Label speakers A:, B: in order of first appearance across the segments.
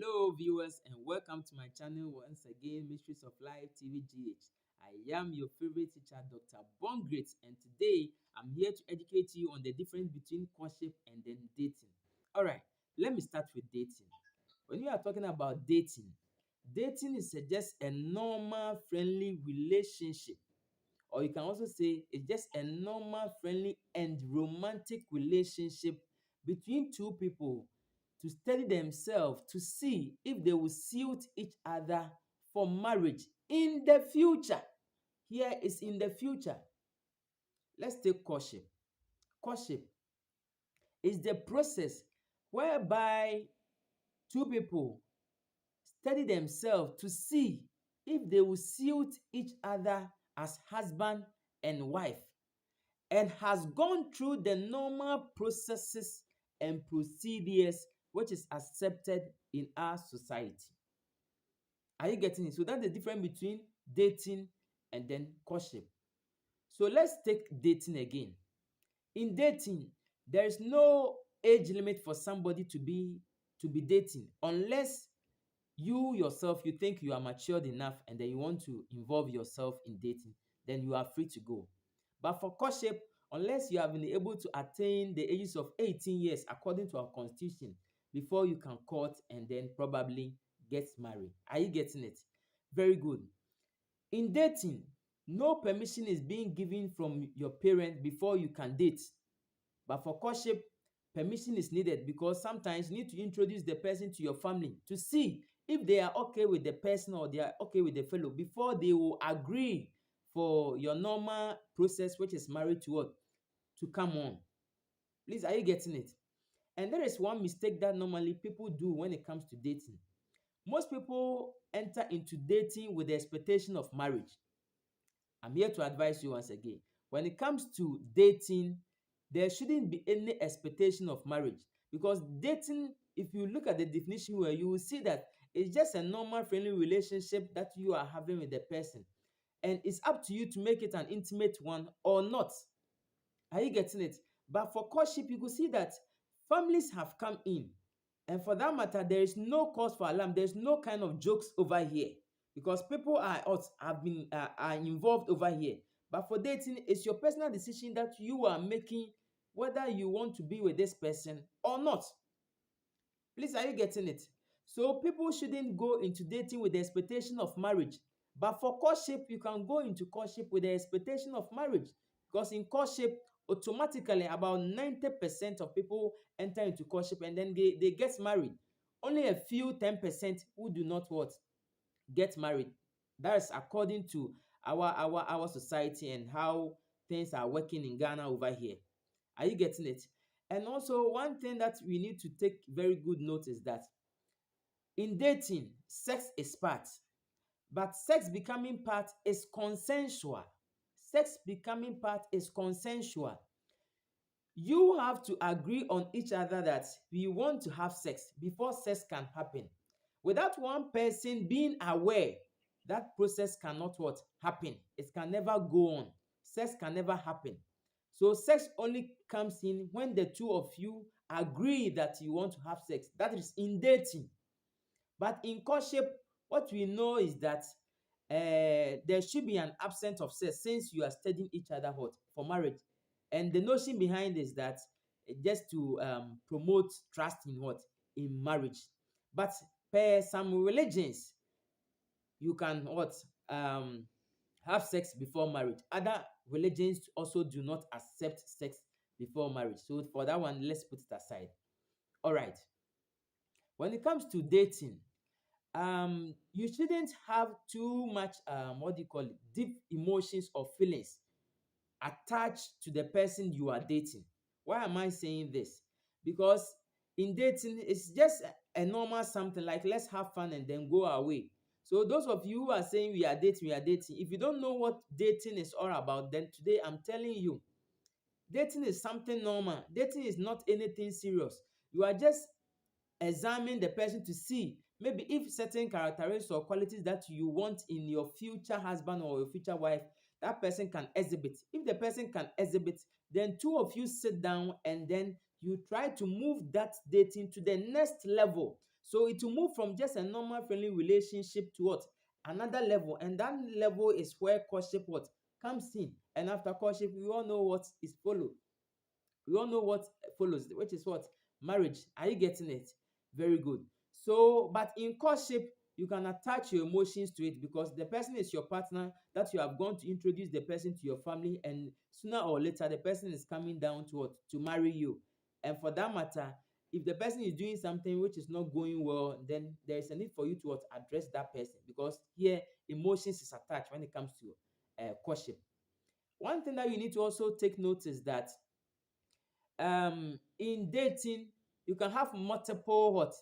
A: Hello, viewers, and welcome to my channel once again, Mysteries of Life TV GH. I am your favorite teacher, Dr. Bongrit, and today I'm here to educate you on the difference between courtship and then dating. All right, let me start with dating. When you are talking about dating, dating is just a normal, friendly relationship, or you can also say it's just a normal, friendly, and romantic relationship between two people to study themselves to see if they will suit each other for marriage in the future. Here is in the future. Let's take courtship. Courtship is the process whereby two people study themselves to see if they will suit each other as husband and wife, and has gone through the normal processes and procedures which is accepted in our society. Are you getting it? So that's the difference between dating and then courtship. So let's take dating again. In dating, there is no age limit for somebody to be dating, unless you yourself you think you are matured enough and then you want to involve yourself in dating, then you are free to go. But for courtship, unless you have been able to attain the ages of 18 years according to our constitution, before you can court and then probably get married. Are you getting it? Very good. In dating, no permission is being given from your parent before you can date. But for courtship, permission is needed because sometimes you need to introduce the person to your family to see if they are okay with the person or they are okay with the fellow before they will agree for your normal process, which is married to what? To come on. Please, are you getting it? And there is one mistake that normally people do when it comes to dating. Most people enter into dating with the expectation of marriage. I'm here to advise you once again. When it comes to dating, there shouldn't be any expectation of marriage, because dating, if you look at the definition where you will see that it's just a normal friendly relationship that you are having with the person, and it's up to you to make it an intimate one or not. Are you getting it? But for courtship, you could see that families have come in. And for that matter, there is no cause for alarm. There's no kind of jokes over here because people are involved over here. But for dating, it's your personal decision that you are making whether you want to be with this person or not. Please, are you getting it? So people shouldn't go into dating with the expectation of marriage. But for courtship, you can go into courtship with the expectation of marriage. Because in courtship, automatically about 90% of people enter into courtship and then they get married. Only a few 10% who do not what? Get married. That is according to our society and how things are working in Ghana over here. Are you getting it? And also, one thing that we need to take very good note is that in dating, sex is part, but sex becoming part is consensual. Sex becoming part is consensual. You have to agree on each other that we want to have sex before sex can happen. Without one person being aware, that process cannot what? Happen. It can never go on. Sex can never happen. So sex only comes in when the two of you agree that you want to have sex. That is in dating. But in courtship, what we know is that there should be an absence of sex since you are studying each other what? For marriage. And the notion behind is that just to promote trust in what? In marriage. But per some religions, you can what? Have sex before marriage. Other religions also do not accept sex before marriage. So for that one, let's put it aside. All right. When it comes to dating, you shouldn't have too much what do you call it, deep emotions or feelings attached to the person you are dating. Why am I saying this? Because in dating, it's just a normal something like let's have fun and then go away. So those of you who are saying we are dating, if you don't know what dating is all about, then today I'm telling you, dating is something normal. Dating is not anything serious. You are just examine the person to see maybe if certain characteristics or qualities that you want in your future husband or your future wife, that person can exhibit. If the person can exhibit, then two of you sit down and then you try to move that dating to the next level So it will move from just a normal friendly relationship to what? Another level. And that level is where courtship what? Comes in. And after courtship, we all know what is followed. We all know what follows, which is what? Marriage. Are you getting it? Very good. So, but in courtship, you can attach your emotions to it because the person is your partner that you have gone to introduce the person to your family, and sooner or later, the person is coming down to what? To marry you. And for that matter, if the person is doing something which is not going well, then there is a need for you to what? Address that person because here emotions is attached when it comes to courtship. One thing that you need to also take note is that in dating you can have multiple what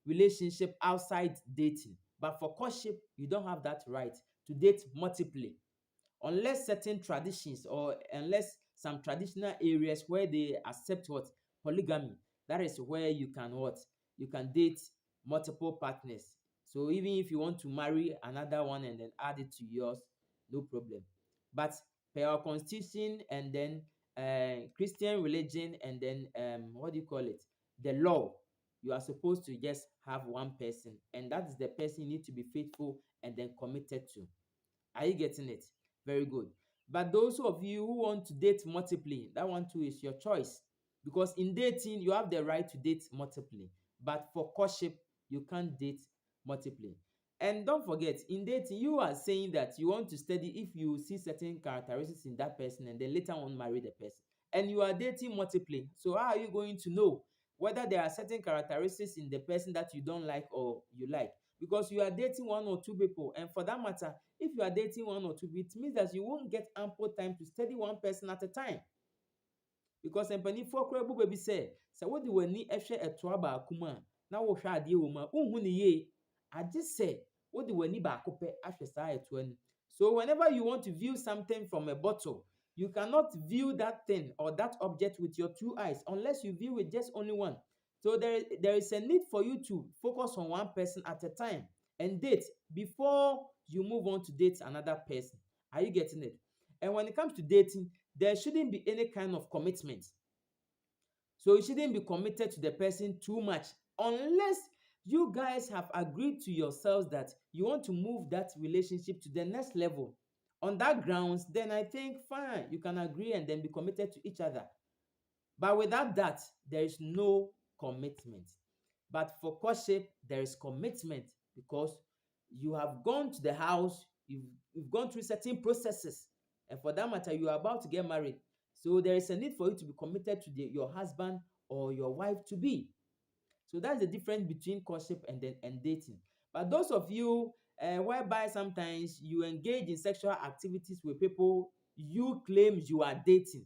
A: relationship outside dating, but for courtship you don't have that right to date multiply unless certain traditions or unless some traditional areas where they accept what? Polygamy. That is where you can what? You can date multiple partners. So even if you want to marry another one and then add it to yours, no problem. But per our constitution and then Christian religion and then what do you call it? The law, you are supposed to just have one person, and that is the person you need to be faithful and then committed to. Are you getting it? Very good. But those of you who want to date multiply, that one too is your choice. Because in dating, you have the right to date multiply. But for courtship, you can't date multiply. And don't forget, in dating, you are saying that you want to study if you see certain characteristics in that person and then later on marry the person. And you are dating multiply. So how are you going to know whether there are certain characteristics in the person that you don't like or you like? Because you are dating one or two people, and for that matter, if you are dating one or two, it means that you won't get ample time to study one person at a time. Because mpanimfoɔ koraa bu baabi sɛ wode w'ani hwɛ ɛtoa baako mu a na wohwɛ adeɛ wɔ mu a wonhu ne yie, agye sɛ wode w'ani baako pɛ ahwɛ saa ɛtoa no. So whenever you want to view something from a bottle, you cannot view that thing or that object with your two eyes unless you view with just only one. So there is a need for you to focus on one person at a time and date before you move on to date another person. Are you getting it? And when it comes to dating, there shouldn't be any kind of commitment. So you shouldn't be committed to the person too much unless you guys have agreed to yourselves that you want to move that relationship to the next level. On that grounds, then I think fine, you can agree and then be committed to each other. But without that, there is no commitment. But for courtship, there is commitment because you have gone to the house, you've gone through certain processes, and for that matter, you are about to get married. So there is a need for you to be committed to your husband or your wife to be. So that's the difference between courtship and dating. But those of you whereby sometimes you engage in sexual activities with people you claim you are dating,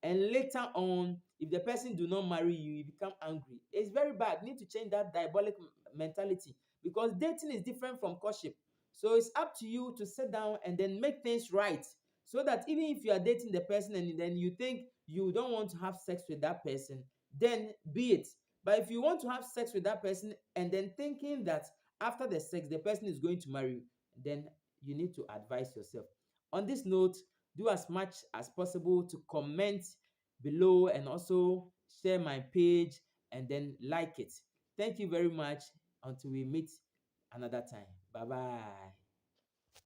A: and later on, if the person do not marry you, you become angry. It's very bad. You need to change that diabolic mentality because dating is different from courtship. So it's up to you to sit down and then make things right so that even if you are dating the person and then you think you don't want to have sex with that person, then be it. But if you want to have sex with that person and then thinking that after the sex the person is going to marry you, then you need to advise yourself. On this note, do as much as possible to comment below and also share my page and then like it. Thank you very much. Until we meet another time. Bye bye.